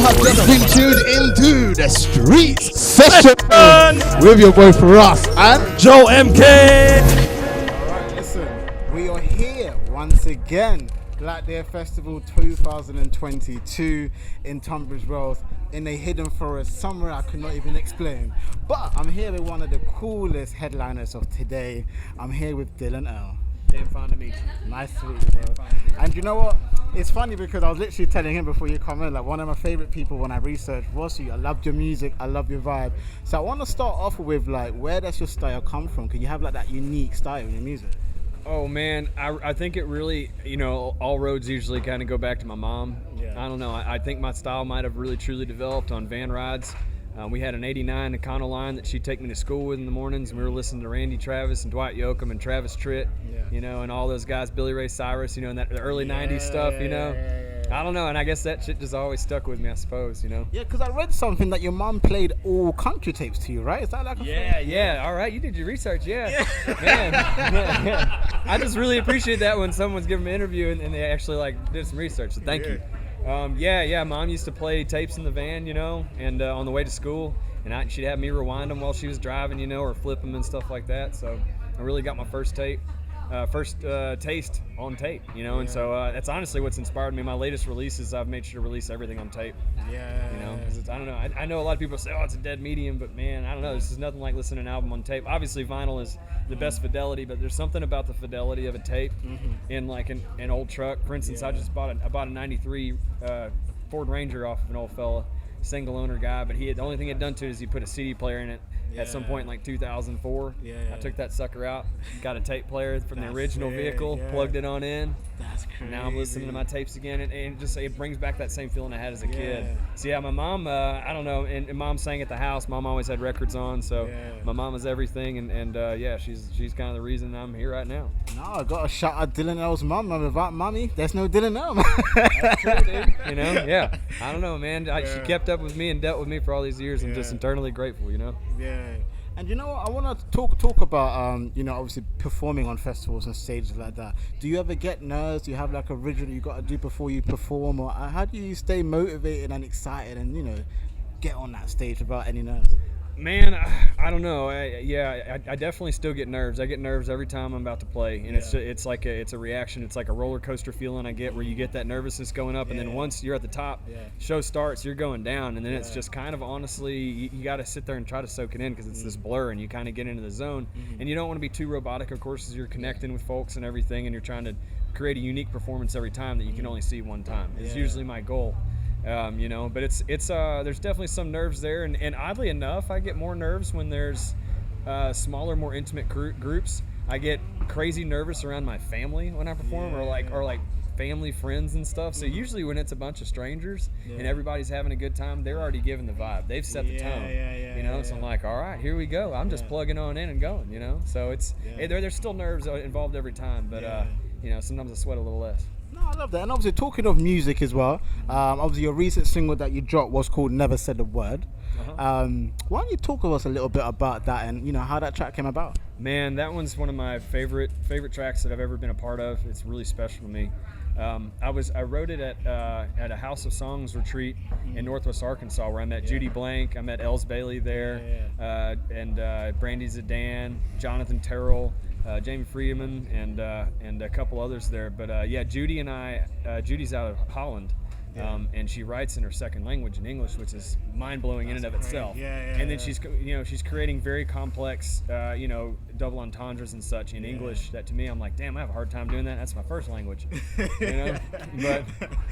have just been tuned into the Streets Session with your boy Firahs and Joe MK. Alright, listen, we are here once again. Black Day Festival 2022 in Tunbridge Wells in a hidden forest somewhere I could not even explain. But I'm here with one of the coolest headliners of today. I'm here with Dylan Earl. Damn fond to meet you. Nice to meet you, bro. And you know what? It's funny because I was literally telling him before you come in, like one of my favorite people when I researched was you. I loved your music, I love your vibe. So I want to start off with like, where does your style come from? Can you have like that unique style in your music? Oh man, I think it really, all roads usually kind of go back to my mom. Yeah. I don't know. I think my style might have really truly developed on van rides. We had an 89 Econoline that she'd take me to school with in the mornings, and we were listening to Randy Travis and Dwight Yoakam and Travis Tritt, and all those guys, Billy Ray Cyrus, and that the early 90s stuff, I don't know, and I guess that shit just always stuck with me, I suppose, Yeah, because I read something that your mom played all country tapes to you, right? Is that like a Yeah, all right, you did your research, Man. I just really appreciate that when someone's giving me an interview and they actually did some research, so thank you. Mom used to play tapes in the van, and on the way to school, and she'd have me rewind them while she was driving, or flip them and stuff like that. So I really got my first taste on tape, and so that's honestly what's inspired me. My latest releases, I've made sure to release everything on tape. Because I don't know. I know a lot of people say, oh, it's a dead medium, but man, I don't know. This is nothing like listening to an album on tape. Obviously, vinyl is the best fidelity, but there's something about the fidelity of a tape in like an old truck. For instance, I bought a 93 Ford Ranger off of an old fella, single owner guy, but the only thing he'd done to it is he put a CD player in it at some point in like 2004. I took that sucker out, got a tape player from the original vehicle, plugged it on in. That's crazy. Now I'm listening to my tapes again, and it brings back that same feeling I had as a kid. So my mom, I don't know, and mom sang at the house. Mom always had records on, so my mom is everything, and she's kind of the reason I'm here right now. No, I got to shout out Dylan Earl's mom. Without mommy, there's no Dylan Earl. That's true, dude. I don't know, man. She kept up with me and dealt with me for all these years, and just internally grateful, Yeah. And you know what? I want to talk about, obviously performing on festivals and stages like that. Do you ever get nerves? Do you have like a ritual you got to do before you perform? Or how do you stay motivated and excited and, get on that stage without any nerves? Man, I don't know. I definitely still get nerves. I get nerves every time I'm about to play, and it's a reaction. It's like a roller coaster feeling I get where you get that nervousness going up, and then once you're at the top, show starts, you're going down, and then it's just kind of honestly, you got to sit there and try to soak it in because it's this blur, and you kind of get into the zone, and you don't want to be too robotic, of course, as you're connecting with folks and everything, and you're trying to create a unique performance every time that you can only see one time. It's usually my goal. But it's there's definitely some nerves there, and oddly enough, I get more nerves when there's smaller, more intimate groups. I get crazy nervous around my family when I perform, or like family friends and stuff. So usually when it's a bunch of strangers and everybody's having a good time, they're already giving the vibe. They've set the tone. So I'm like, all right, here we go. I'm just plugging on in and going. So it's there's still nerves involved every time, but sometimes I sweat a little less. No, I love that. And obviously, talking of music as well, obviously your recent single that you dropped was called Never Said a Word. Why don't you talk to us a little bit about that and how that track came about? Man, that one's one of my favorite tracks that I've ever been a part of. It's really special to me. I wrote it at a House of Songs retreat in Northwest Arkansas where I met Judy Blank, I met Els Bailey there, and Brandy Zidane, Jonathan Terrell, Jamie Friedemann, and a couple others there. But Judy and I, Judy's out of Holland, and she writes in her second language in English, which is mind-blowing in and of itself. And then she's creating very complex double entendres and such in English that to me I'm like, damn, I have a hard time doing that. That's my first language. But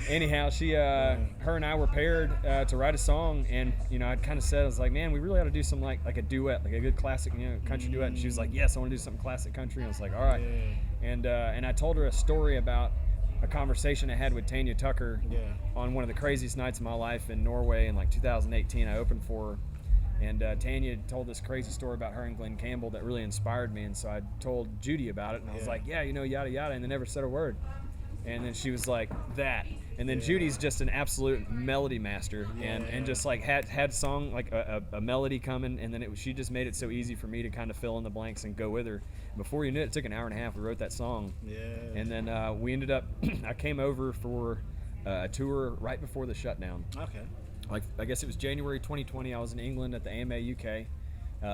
anyhow, her and I were paired to write a song, and I'd kind of said, I was like, man, we really ought to do something like a duet, like a good classic country duet. And she was like, yes, I want to do something classic country. And I was like, all right. And I told her a story about a conversation I had with Tanya Tucker on one of the craziest nights of my life in Norway in like 2018. I opened for her, and Tanya told this crazy story about her and Glenn Campbell that really inspired me, and so I told Judy about it, and I was like, yada yada, and they never said a word. And then she was like, that. And then Judy's just an absolute melody master, and just like had song like a melody coming, and then she just made it so easy for me to kind of fill in the blanks and go with her. Before you knew it, it took an hour and a half. We wrote that song, and then we ended up. I came over for a tour right before the shutdown. Okay. Like, I guess it was January 2020. I was in England at the AMA UK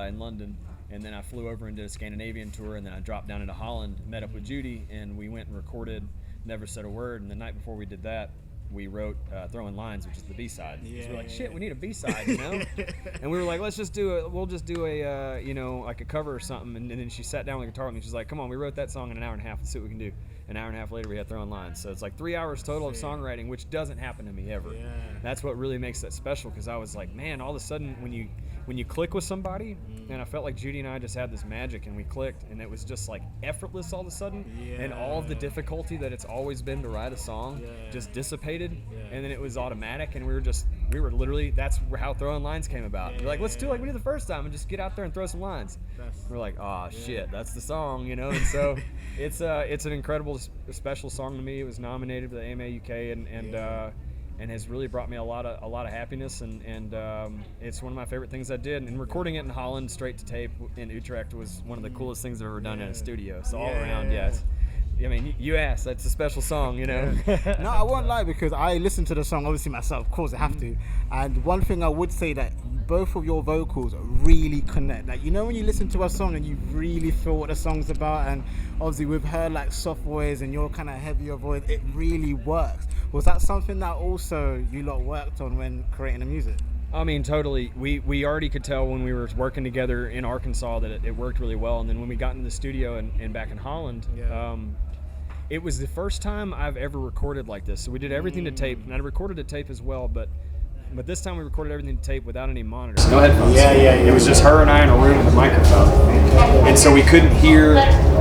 in London, and then I flew over and did a Scandinavian tour, and then I dropped down into Holland, met up with Judy, and we went and recorded Never Said a Word. And the night before we did that, we wrote Throwing Lines, which is the B-side. Yeah, so we're like, yeah, shit, we need a B-side, you know? And we were like, we'll just do a, you know, like a cover or something. And then she sat down with the guitar and she's like, come on, we wrote that song in an hour and a half. Let's see what we can do. An hour and a half later, we had Throwing Lines. So it's like 3 hours total of songwriting, which doesn't happen to me ever. Yeah. That's what really makes that special, because I was like, man, all of a sudden when you click with somebody, and I felt like Judy and I just had this magic, and we clicked, and it was just like effortless all of a sudden, and all of the difficulty that it's always been to write a song just dissipated, and then it was automatic, and we were literally, that's how Throwing Lines came about. We're like, let's do it like we did the first time and just get out there and throw some lines. We're like, oh shit, that's the song, you know. And so it's an incredible, special song to me. It was nominated for the AMA UK, and has really brought me a lot of happiness, and it's one of my favorite things I did. And recording it in Holland straight to tape in Utrecht was one of the coolest things I've ever done in a studio. So all around, I mean, you asked, that's a special song, you know. No, I won't lie, because I listened to the song obviously myself, of course I have to. And one thing I would say, that both of your vocals really connect. Like, you know, when you listen to a song and you really feel what the song's about, and obviously with her like soft voice and your kind of heavier voice, it really works. Was that something that also you lot worked on when creating the music? I mean, totally. We already could tell when we were working together in Arkansas that it worked really well. And then when we got in the studio and back in Holland, it was the first time I've ever recorded like this. So we did everything to tape, and I recorded to tape as well, but this time we recorded everything to tape without any monitors. No headphones. It was just her and I in a room with a microphone. And so we couldn't hear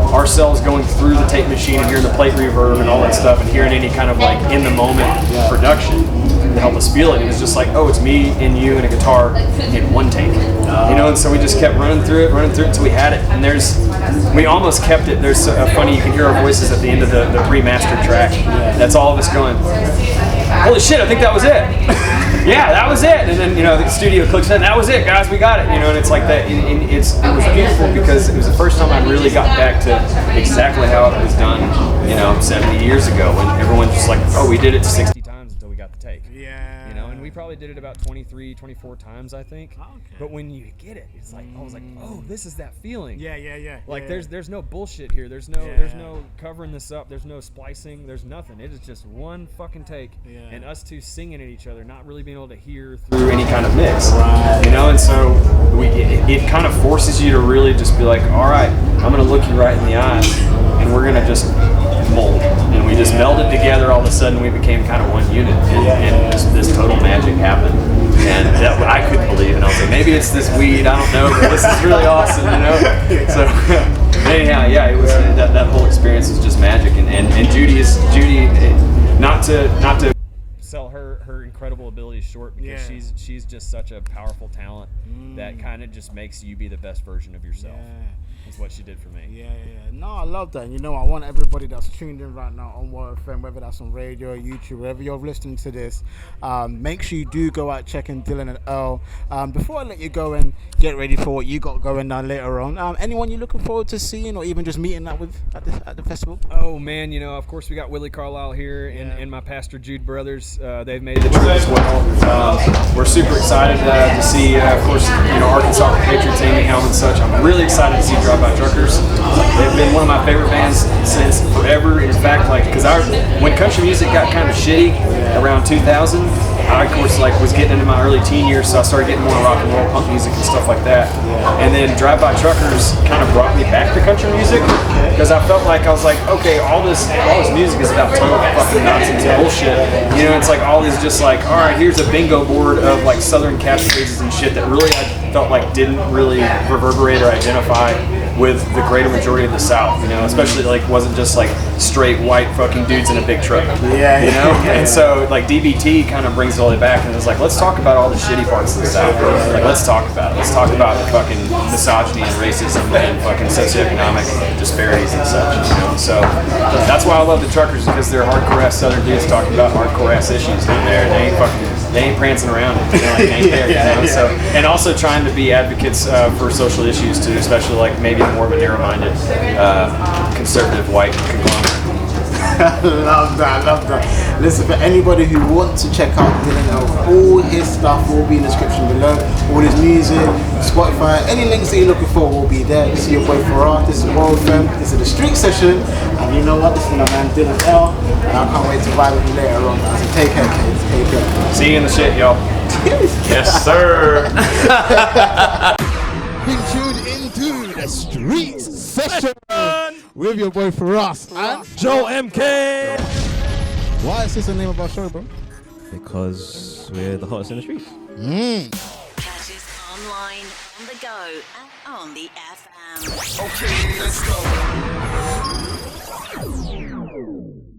ourselves going through the tape machine and hearing the plate reverb and all that stuff, and hearing any kind of like in the moment production to help us feel it. It was just like, oh, it's me and you and a guitar in one take. You know, and so we just kept running through it until we had it. And we almost kept it. There's funny, you can hear our voices at the end of the pre-mastered track. That's all of us going, holy shit, I think that was it. Yeah, that was it. And then, you know, the studio clicks in, that was it, guys, we got it. You know, and it's like that. It was beautiful, because it was the first time I really got back to exactly how it was done, you know, 70 years ago, when everyone's just like, oh, we did it 60 times until we got the take. Yeah. You know, and we probably did it about 23, 24 times, I think. Okay. But when you get it, it's like, I was like, oh, this is that feeling. Yeah. Like there's no bullshit here. There's no covering this up. There's no splicing. There's nothing. It is just one fucking take, and us two singing at each other, not really being able to hear through any kind of mix. Right. You know, and so it kind of forces you to really just be like, all right, I'm gonna look you right in the eyes, and we're gonna just mold. And we just melded together. All of a sudden, we became kind of one unit, and just this total magic happened. And that I couldn't believe it. I was like, maybe it's this weed, I don't know, but this is really awesome, you know? So anyhow, yeah, it was that whole experience was just magic. And Judy, not to sell her incredible abilities short, because she's just such a powerful talent that kind of just makes you be the best version of yourself. Is what she did for me. Yeah. No, I love that. And you know, I want everybody that's tuned in right now on War FM, whether that's on radio or YouTube, wherever you're listening to this, make sure you do go out checking Dylan and Earl. Before I let you go and get ready for what you got going on later on, anyone you're looking forward to seeing or even just meeting up with at the festival? Oh man, you know, of course we got Willie Carlisle here and my Pastor Jude brothers. They've made the trip as well. We're super excited to see, of course, you know, Arkansas Patriots, Amy Helm and such. I'm really excited to see Drive-By Truckers. They've been one of my favorite bands since forever. In fact, like, because when country music got kind of shitty around 2000, I of course was getting into my early teen years, so I started getting more rock and roll, punk music and stuff like that. And then Drive-By Truckers kind of brought me back to country music, because I felt like I was like, okay, all this music is about total fucking nonsense and bullshit. You know, it's like all this just like, all right, here's a bingo board of like southern catchphrases and shit that really I felt like didn't really reverberate or identify with the greater majority of the South, you know, especially like wasn't just like straight white fucking dudes in a big truck, you know. And so like DBT kind of brings it all the way back, and it's like, let's talk about all the shitty parts of the South. Like, let's talk about it. Let's talk about fucking misogyny and racism and fucking socioeconomic disparities and such, you know. So that's why I love the Truckers, because they're hardcore ass Southern dudes talking about hardcore ass issues in there. They ain't prancing around. They ain't there, you know. So, and also trying to be advocates for social issues too, especially like maybe more of a narrow-minded conservative white conglomerate. Love that. Listen, for anybody who wants to check out Dylan Earl, all his stuff will be in the description below. All his music, Spotify, any links that you're looking for will be there. This is your boy Firahs, this is World Fem, this is the Street Session, and you know what? This is my man Dylan Earl, and I can't wait to vibe with you later on. So take care, kids. Take care. See you in the shit, y'all. Yes, sir. Been tuned into the Street Session with your boy Firahs and Joe MK. why is this the name of our show, bro? Because we're the hottest in the streets. Catch us online, on the go, and on the FM. Okay, let's go.